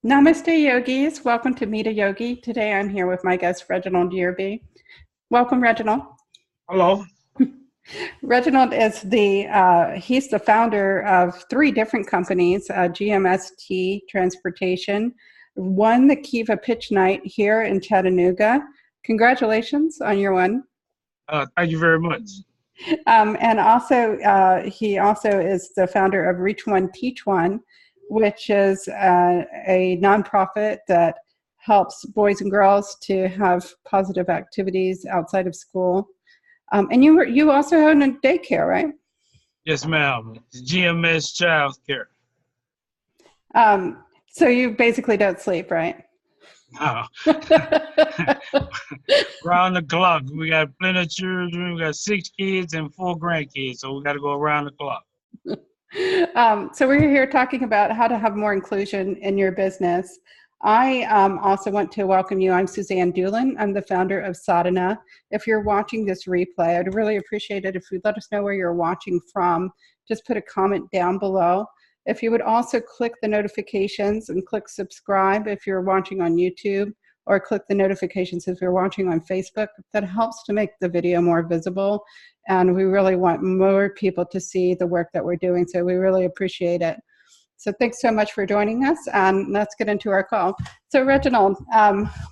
Namaste, yogis. Welcome to Meet a Yogi. Today I'm here with my guest, Reginald Yearby. Welcome, Reginald. Hello. Reginald is he's the founder of three different companies, GMST Transportation, won the Kiva Pitch Night here in Chattanooga. Congratulations on your one. Thank you very much. And also, he also is the founder of Reach One, Teach One, which is a nonprofit that helps boys and girls to have positive activities outside of school. And you also own a daycare, right? Yes, ma'am. GMS Childcare. So you basically don't sleep, right? No. Around the clock. We got plenty of children. We got 6 kids and 4 grandkids, so we got to go around the clock. So we're here talking about how to have more inclusion in your business. I also want to welcome you. I'm SUZANNE DULIN. I'm the founder of SADHANA. If you're watching this replay, I'd really appreciate it if you'd let us know where you're watching from. Just put a comment down below. If you would also click the notifications and click subscribe if you're watching on YouTube, or click the notifications if you're watching on Facebook. That helps to make the video more visible. And we really want more people to see the work that we're doing. So we really appreciate it. So thanks so much for joining us, and let's get into our call. So Reginald,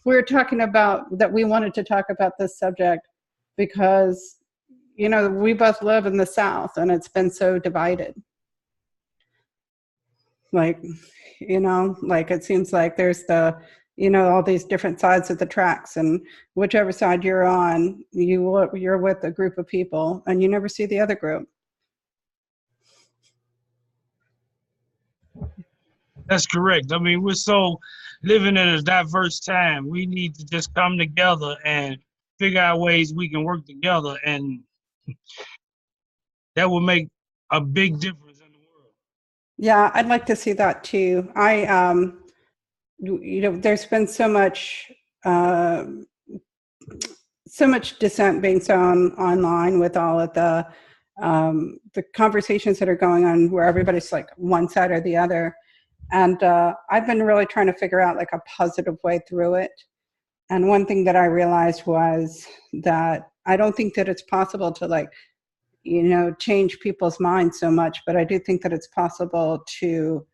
we're talking about that we wanted to talk about this subject because, you know, we both live in the South and it's been so divided. Like, you know, like it seems like there's all these different sides of the tracks, and whichever side you're on, you're with a group of people and you never see the other group. That's correct. I mean, we're so living in a diverse time. We need to just come together and figure out ways we can work together, and that will make a big difference in the world. Yeah, I'd like to see that too. There's been so much dissent being sown online with all of the conversations that are going on where everybody's like one side or the other. And I've been really trying to figure out like a positive way through it. And one thing that I realized was that I don't think that it's possible to change people's minds so much, but I do think that it's possible to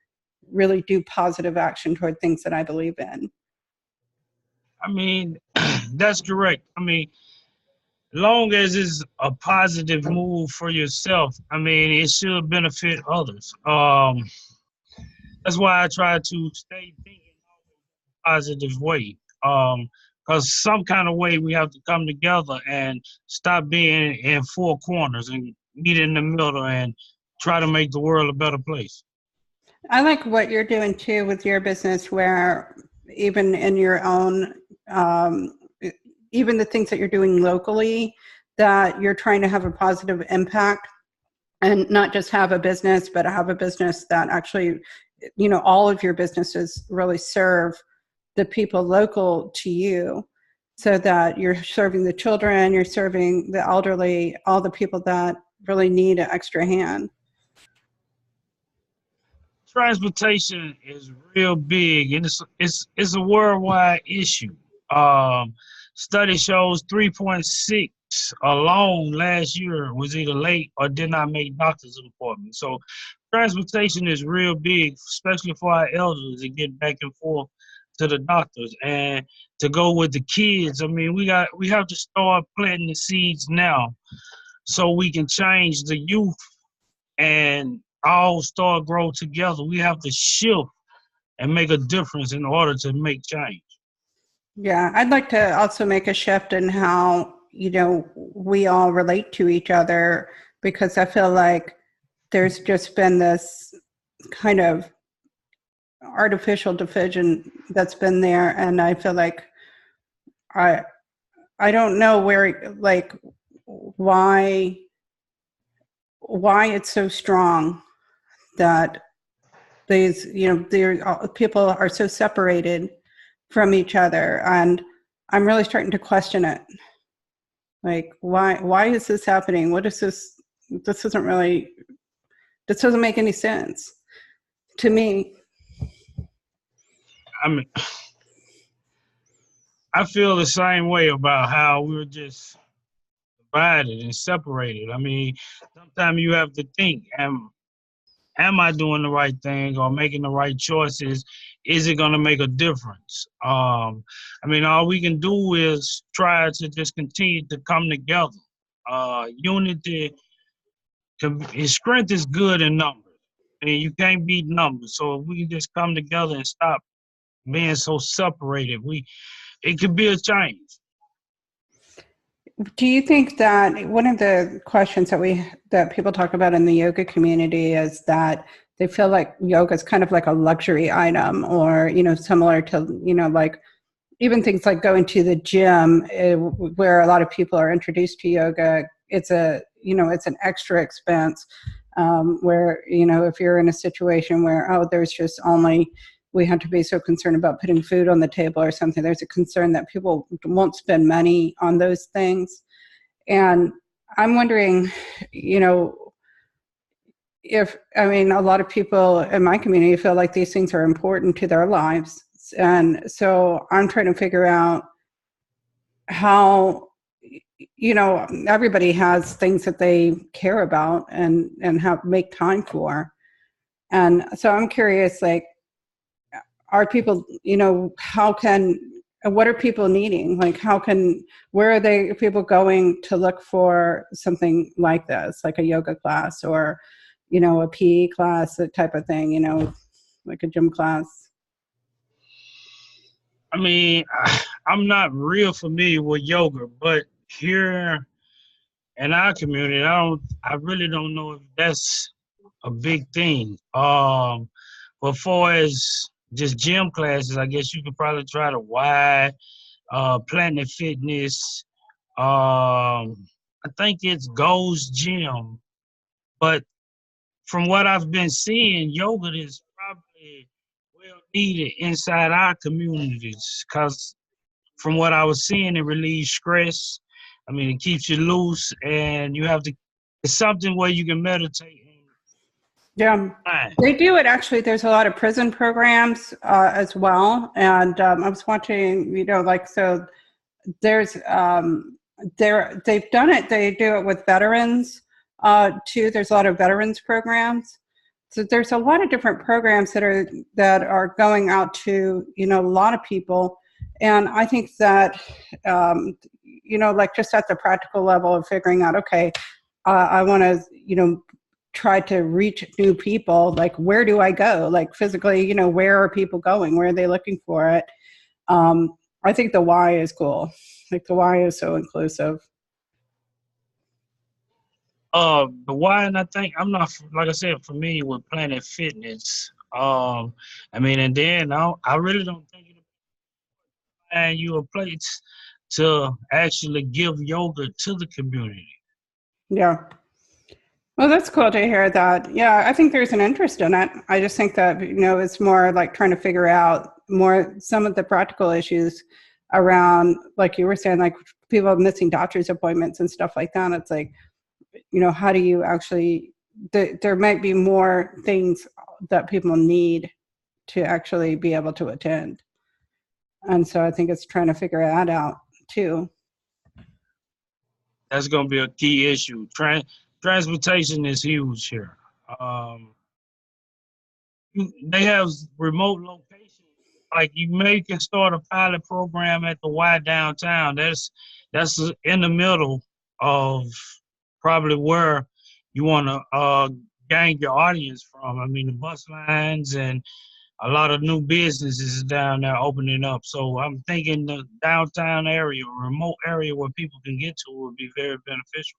really do positive action toward things that I believe in. I mean, that's correct. I mean, long as it's a positive move for yourself, I mean, it should benefit others. That's why I try to stay thinking in a positive way. Because some kind of way we have to come together and stop being in 4 corners and meet in the middle and try to make the world a better place. I like what you're doing too with your business, where even in your own, even the things that you're doing locally, that you're trying to have a positive impact and not just have a business, but have a business that actually, you know, all of your businesses really serve the people local to you, so that you're serving the children, you're serving the elderly, all the people that really need an extra hand. Transportation is real big, and it's a worldwide issue. Study shows 3.6 alone last year was either late or did not make doctor's appointments. So transportation is real big, especially for our elders to get back and forth to the doctors and to go with the kids. I mean, we have to start planting the seeds now so we can change the youth and all start grow together. We have to shift and make a difference in order to make change. Yeah, I'd like to also make a shift in how, you know, we all relate to each other, because I feel like there's just been this kind of artificial division that's been there, and I feel like I don't know where, like, why it's so strong that these, you know, people are so separated from each other, and I'm really starting to question it. Like, why is this happening? What is this? This doesn't make any sense to me. I mean, I feel the same way about how we were just divided and separated. I mean, sometimes you have to think, am I doing the right thing or making the right choices? Is it going to make a difference? I mean, all we can do is try to just continue to come together. Unity, strength is good in numbers. And you can't beat numbers. So if we can just come together and stop being so separated, it could be a change. Do you think that one of the questions that people talk about in the yoga community is that they feel like yoga is kind of like a luxury item, or, you know, similar to, you know, like even things like going to the gym, where a lot of people are introduced to yoga. It's it's an extra expense, where, you know, if you're in a situation where, oh, there's just only, we have to be so concerned about putting food on the table or something. There's a concern that people won't spend money on those things. And I'm wondering, you know, a lot of people in my community feel like these things are important to their lives. And so I'm trying to figure out how, you know, everybody has things that they care about and make time for. And so I'm curious, like, are people, you know, what are people needing? Like, where are people going to look for something like this, like a yoga class or, you know, a PE class, that type of thing, you know, like a gym class? I mean, I'm not real familiar with yoga, but here in our community, I really don't know if that's a big thing. But far as just gym classes, I guess you could probably try to Y, Planet Fitness. I think it's Gold's Gym. But from what I've been seeing, yoga is probably well needed inside our communities, because from what I was seeing, it relieves stress. I mean, it keeps you loose, and it's something where you can meditate. Yeah, they do it. Actually, there's a lot of prison programs as well. And I was watching, you know, like, so there's, they've done it. They do it with veterans too. There's a lot of veterans programs. So there's a lot of different programs that are going out to, you know, a lot of people. And I think that, you know, like just at the practical level of figuring out, okay, I want to, you know, try to reach new people. Like, where do I go? Like physically, you know, where are people going? Where are they looking for it? I think the why is cool. Like the why is so inclusive. The why, and I think I'm not, like I said, familiar with Planet Fitness. I mean, and then I really don't think it'll find you a place to actually give yoga to the community. Yeah. Well, that's cool to hear that. Yeah, I think there's an interest in it. I just think that, you know, it's more like trying to figure out more some of the practical issues around, like you were saying, like people missing doctor's appointments and stuff like that. It's like, you know, how do you actually, there might be more things that people need to actually be able to attend. And so I think it's trying to figure that out too. That's going to be a key issue. Transportation is huge here. They have remote locations. Like you can start a pilot program at the Y downtown. That's in the middle of probably where you want to gain your audience from. I mean, the bus lines and a lot of new businesses is down there opening up. So I'm thinking the downtown area, remote area where people can get to would be very beneficial.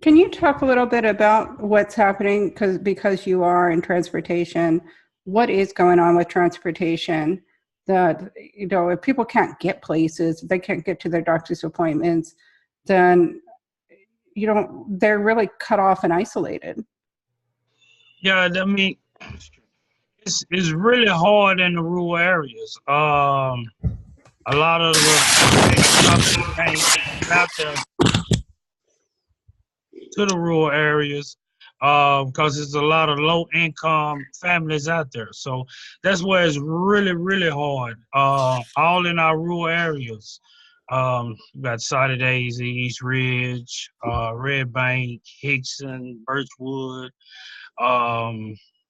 Can you talk a little bit about what's happening, because you are in transportation, what is going on with transportation that, you know, if people can't get places, if they can't get to their doctor's appointments, then, you know, they're really cut off and isolated. Yeah, I mean, it's really hard in the rural areas. A lot of the can't out there to the rural areas. because there's a lot of low income families out there. So that's where it's really, really hard. All in our rural areas. We got Sauter Daisy, East Ridge, Red Bank, Hickson, Birchwood,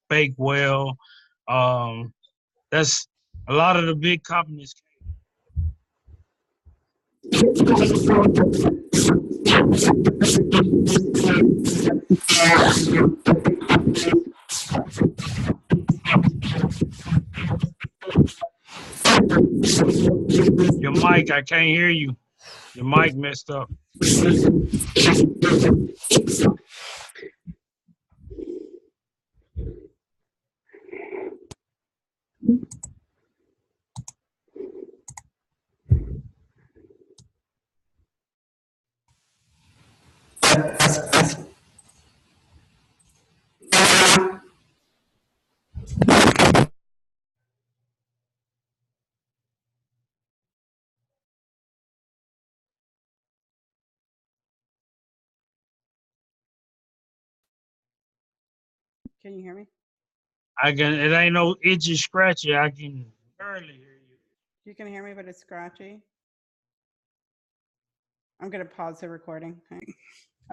Bakewell. That's a lot of the big companies. Your mic, I can't hear you. Your mic messed up. Can you hear me? It ain't no itchy scratchy. I can barely hear you. You can hear me, but it's scratchy. I'm going to pause the recording.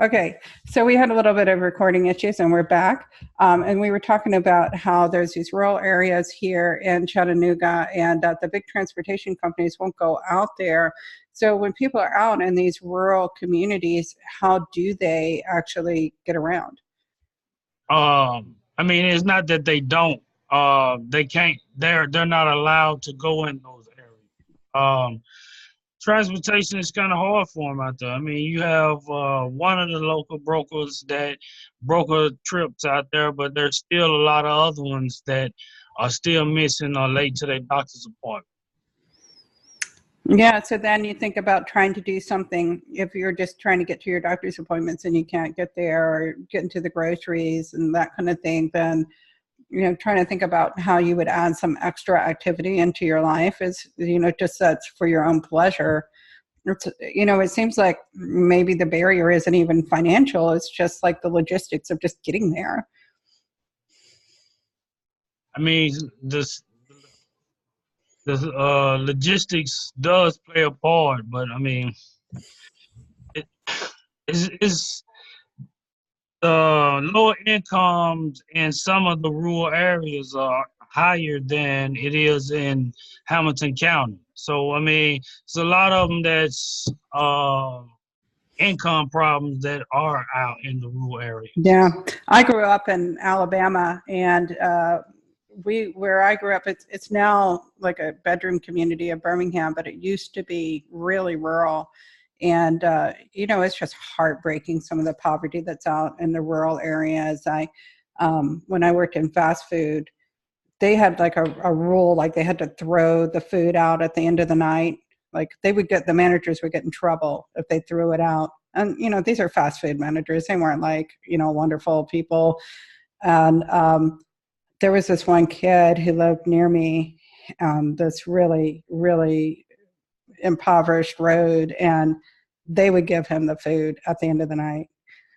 Okay, so we had a little bit of recording issues and we're back. And we were talking about how there's these rural areas here in Chattanooga and the big transportation companies won't go out there. So when people are out in these rural communities, how do they actually get around? I mean, it's not that they don't. They can't. They're not allowed to go in those areas. Transportation is kind of hard for them out there. I mean, you have one of the local brokers that broker trips out there, but there's still a lot of other ones that are still missing or late to their doctor's appointment. Yeah, so then you think about trying to do something if you're just trying to get to your doctor's appointments and you can't get there, or get into the groceries and that kind of thing, then trying to think about how you would add some extra activity into your life is, just that's for your own pleasure. It's, it seems like maybe the barrier isn't even financial. It's just like the logistics of just getting there. I mean, the logistics does play a part, but I mean, it's lower incomes in some of the rural areas are higher than it is in Hamilton County. So, I mean, it's a lot of them that's income problems that are out in the rural areas. Yeah, I grew up in Alabama, and where I grew up, it's now like a bedroom community of Birmingham, but it used to be really rural. And, it's just heartbreaking, some of the poverty that's out in the rural areas. When I worked in fast food, they had like a rule, like they had to throw the food out at the end of the night. Like the managers would get in trouble if they threw it out. And, these are fast food managers. They weren't like, wonderful people. And there was this one kid who lived near me, this really, really impoverished road, and they would give him the food at the end of the night.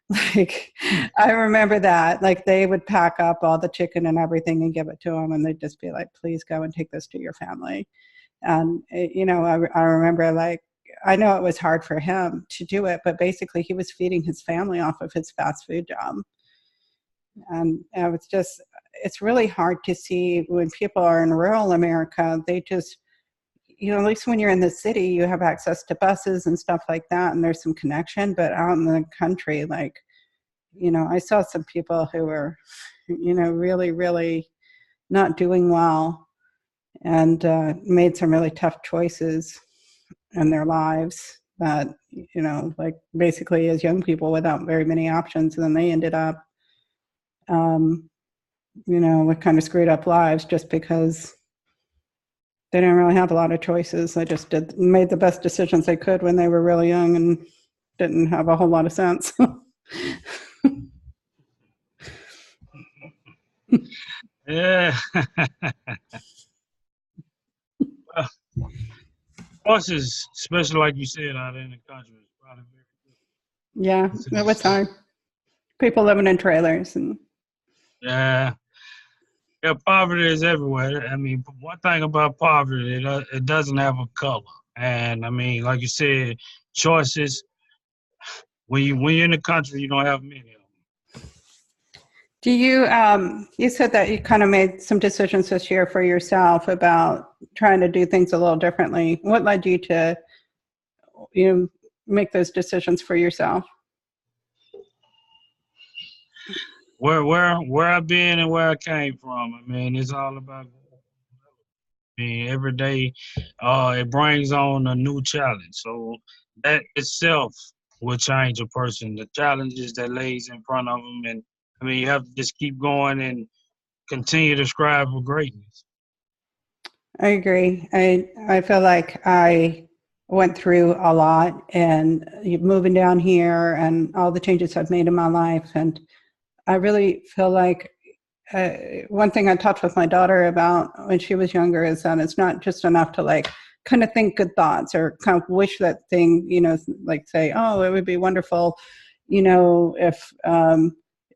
Like, I remember that, like they would pack up all the chicken and everything and give it to him, and they'd just be like, please go and take this to your family. And, I remember, like, I know it was hard for him to do it, but basically he was feeding his family off of his fast food job. And it's really hard to see when people are in rural America, they just, at least when you're in the city, you have access to buses and stuff like that, and there's some connection. But out in the country, like, I saw some people who were, really, really not doing well, and made some really tough choices in their lives that, like basically as young people without very many options. And then they ended up, with kind of screwed up lives just because they didn't really have a lot of choices. They just made the best decisions they could when they were really young and didn't have a whole lot of sense. Yeah. Horses, especially like you said, out in the country, is probably very good. Yeah, it was hard. People living in trailers and Yeah. Yeah, poverty is everywhere. I mean, one thing about poverty, it doesn't have a color. And I mean, like you said, choices. When you're in the country, you don't have many of them. do you you said that you kind of made some decisions this year for yourself about trying to do things a little differently. What led you to make those decisions for yourself? Where I've been and where I came from. I mean, it's all about. I mean, every day, it brings on a new challenge. So that itself will change a person. The challenges that lays in front of them, and I mean, you have to just keep going and continue to strive for greatness. I agree. I feel like I went through a lot, and moving down here and all the changes I've made in my life, and I really feel like one thing I talked with my daughter about when she was younger is that it's not just enough to like kind of think good thoughts or kind of wish that thing, like say, oh, it would be wonderful, if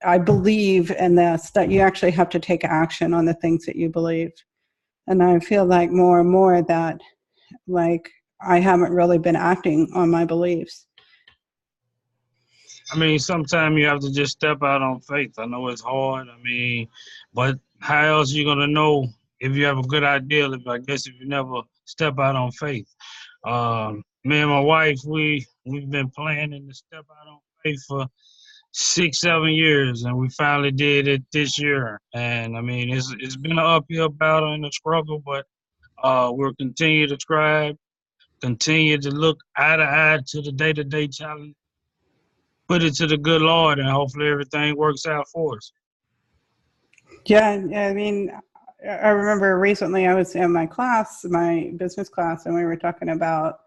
I believe in this, that you actually have to take action on the things that you believe. And I feel like more and more that like I haven't really been acting on my beliefs. I mean, sometimes you have to just step out on faith. I know it's hard. I mean, but how else you gonna know if you have a good idea? If you never step out on faith. Me and my wife, we've been planning to step out on faith for 6, 7 years, and we finally did it this year. And I mean, it's been an uphill battle and a struggle, but we'll continue to strive, continue to look eye to eye to the day-to-day challenge, put it to the good Lord, and hopefully everything works out for us. Yeah, I mean, I remember recently I was in my class, my business class, and we were talking about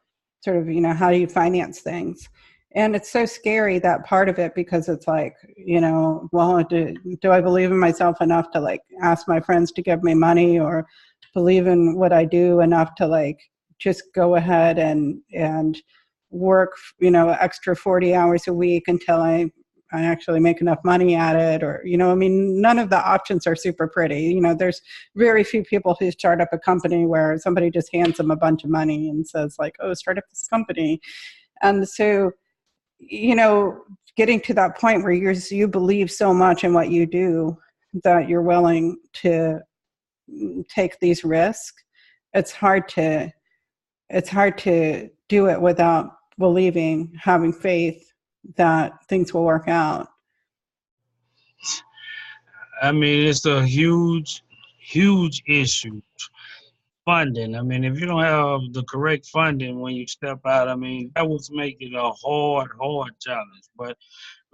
sort of, how do you finance things? And it's so scary, that part of it, because it's like, well, do I believe in myself enough to like ask my friends to give me money, or believe in what I do enough to like just go ahead and work, extra 40 hours a week until I actually make enough money at it, or, I mean, none of the options are super pretty. There's very few people who start up a company where somebody just hands them a bunch of money and says like, oh, start up this company. And so, getting to that point where you believe so much in what you do that you're willing to take these risks, it's hard to do it without believing, having faith that things will work out. I mean, it's a huge, huge issue. Funding. I mean, if you don't have the correct funding when you step out, I mean, that would make it a hard, hard challenge. But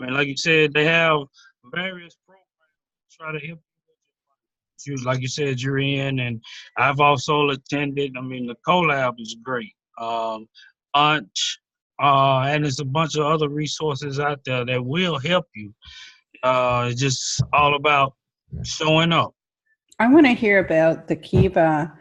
I mean, like you said, they have various programs to try to help you. Like you said, you're in, and I've also attended. I mean, the collab is great. Lunch, and there's a bunch of other resources out there that will help you. It's just all about showing up. I want to hear about the Kiva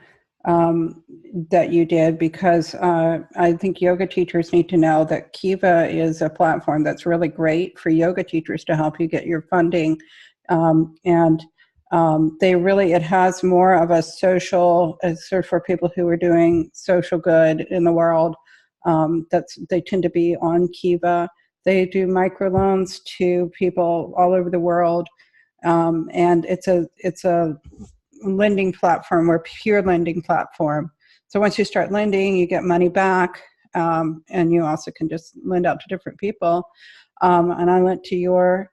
that you did, because I think yoga teachers need to know that Kiva is a platform that's really great for yoga teachers to help you get your funding. And it has more of a social, sort of for people who are doing social good in the world. They tend to be on Kiva. They do microloans to people all over the world. And it's a lending platform, or pure lending platform. So once you start lending, you get money back, and you also can just lend out to different people. And I lent to your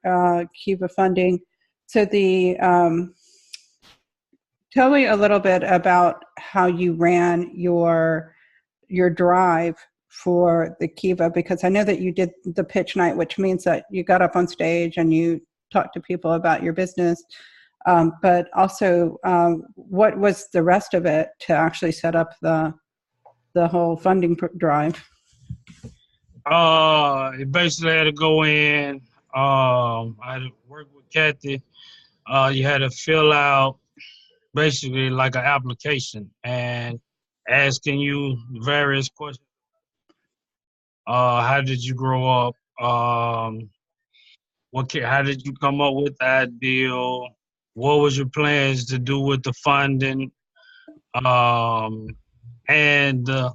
Kiva funding. So tell me a little bit about how you ran your drive for the Kiva, because I know that you did the pitch night, which means that you got up on stage and you talked to people about your business. But also, what was the rest of it to actually set up the whole funding drive? It basically had to go in. I had to work with Kathy. You had to fill out basically like an application and asking you various questions. How did you grow up? How did you come up with the idea? What was your plans to do with the funding? And the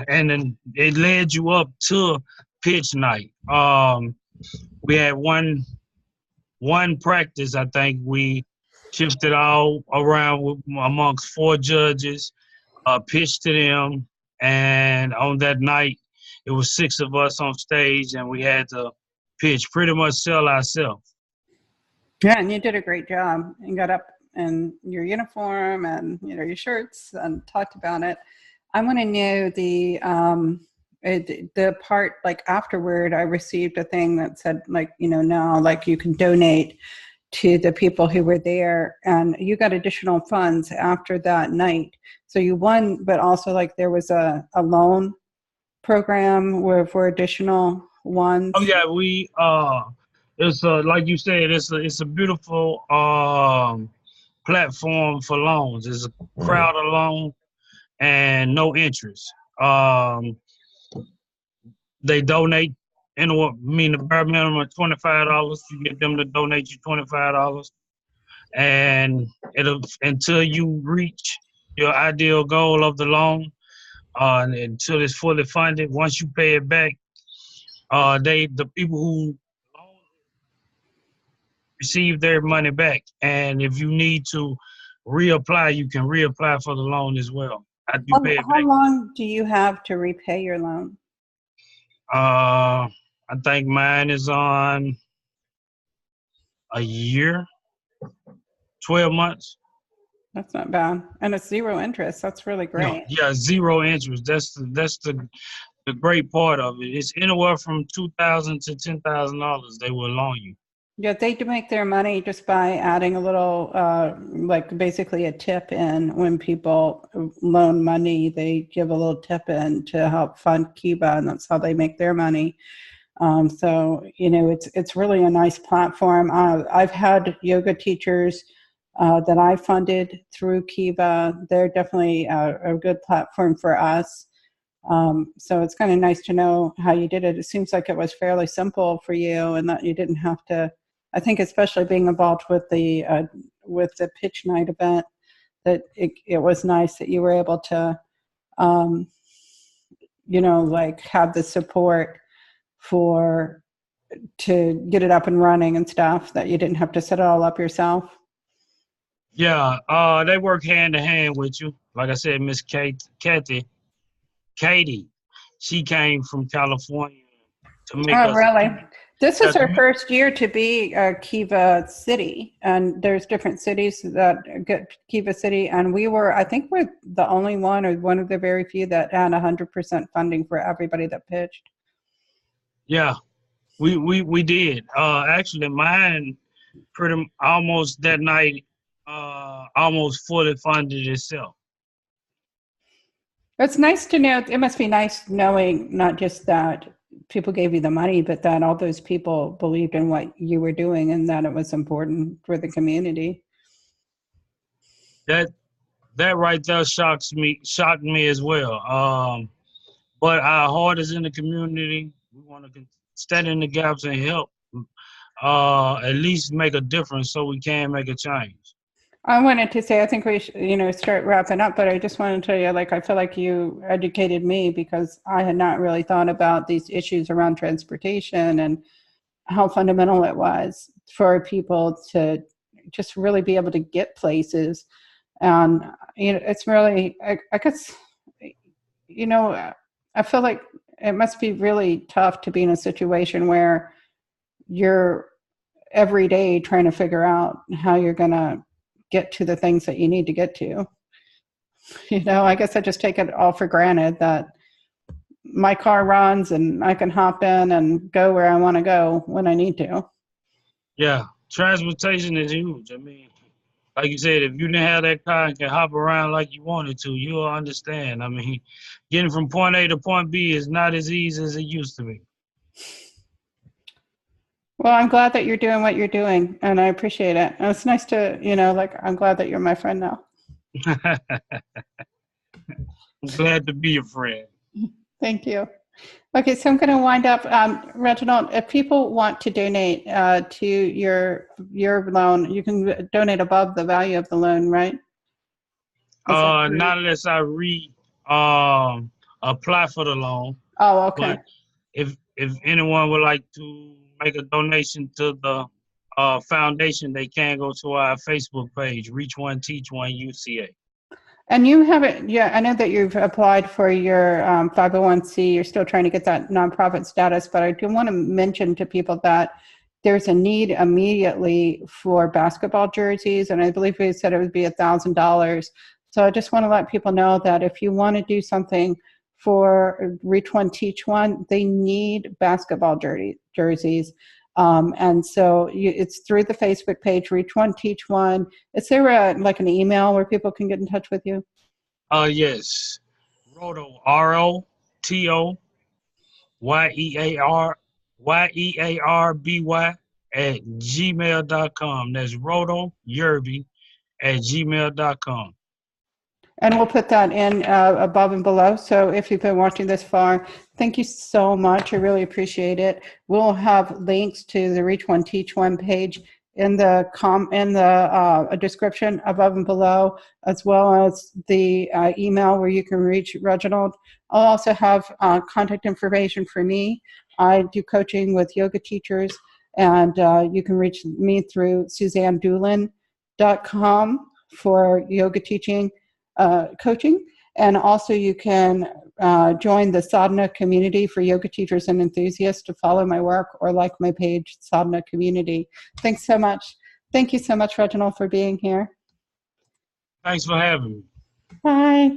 and then it led you up to pitch night. We had one practice. I think we shifted all around amongst 4 judges, pitched to them, and on that night, it was 6 of us on stage, and we had to pitch, pretty much sell ourselves. Yeah, and you did a great job and got up in your uniform and your shirts and talked about it. I want to know the part like afterward. I received a thing that said like now like you can donate to the people who were there, and you got additional funds after that night. So you won, but also like there was a loan program for additional ones. Oh yeah, we it's like you said, it's a beautiful platform for loans. It's a crowd of loan and no interest. They donate the bare minimum of $25. You get them to donate you $25, and it'll until you reach your ideal goal of the loan, and until it's fully funded. Once you pay it back, the people who receive their money back, and if you need to reapply, you can reapply for the loan as well. How long do you have to repay your loan? I think mine is on a year, 12 months. That's not bad, and it's 0 interest. That's really great. No, yeah, 0 interest. That's the great part of it. It's anywhere from $2,000 to $10,000 they will loan you. Yeah, they do make their money just by adding a little, like basically a tip in. When people loan money, they give a little tip in to help fund Kiva, and that's how they make their money. So, it's really a nice platform. I've had yoga teachers that I funded through Kiva. They're definitely a good platform for us. So it's kind of nice to know how you did it. It seems like it was fairly simple for you, and that you didn't have to. I think especially being involved with the pitch night event, that it was nice that you were able to, like have the support to get it up and running and stuff, that you didn't have to set it all up yourself. Yeah, they work hand in hand with you. Like I said, Miss Katie, she came from California to make us. Oh, really? This is her first year to be Kiva City, and there's different cities that get Kiva City, and I think we're the only one, or one of the very few, that had 100% funding for everybody that pitched. Yeah, we did. Actually, mine almost that night, almost fully funded itself. It's nice to know. It must be nice knowing not just that people gave you the money, but that all those people believed in what you were doing and that it was important for the community. That right there shocked me as well. But our heart is in the community. We want to stand in the gaps and help, at least make a difference so we can make a change. I wanted to say, I think we should, start wrapping up, but I just want to tell you, like, I feel like you educated me, because I had not really thought about these issues around transportation and how fundamental it was for people to just really be able to get places. And, it's really, I guess, I feel like it must be really tough to be in a situation where you're every day trying to figure out how you're going to get to the things that you need to get to. I guess I just take it all for granted that my car runs and I can hop in and go where I want to go when I need to. Yeah, transportation is huge. I mean, like you said, if you didn't have that car and can hop around like you wanted to, you'll understand. I mean, getting from point A to point B is not as easy as it used to be. Well, I'm glad that you're doing what you're doing, and I appreciate it. And it's nice to, I'm glad that you're my friend now. I'm glad to be your friend. Thank you. Okay, so I'm going to wind up. Reginald, if people want to donate to your loan, you can donate above the value of the loan, right? Is that correct? Not unless I apply for the loan. Oh, okay. But if anyone would like to make a donation to the foundation, they can go to our Facebook page, Reach One, Teach One UCA. And you haven't, yeah, I know that you've applied for your 501c. You're still trying to get that nonprofit status, but I do want to mention to people that there's a need immediately for basketball jerseys, and I believe we said it would be $1,000. So I just want to let people know that if you want to do something for Reach One, Teach One, they need basketball jerseys. And so it's through the Facebook page, Reach One, Teach One. Is there like an email where people can get in touch with you? Yes. Roto, RotoYearby at gmail.com. That's RotoYearby at gmail.com. And we'll put that in above and below. So if you've been watching this far, thank you so much. I really appreciate it. We'll have links to the Reach One, Teach One page in the description above and below, as well as the email where you can reach Reginald. I'll also have contact information for me. I do coaching with yoga teachers, and you can reach me through SUZANNEDULIN.com for yoga teaching. Coaching, and also you can join the SADHANA community for yoga teachers and enthusiasts to follow my work or like my page, SADHANA community. Thanks so much. Thank you so much, Reginald, for being here. Thanks for having me. Bye.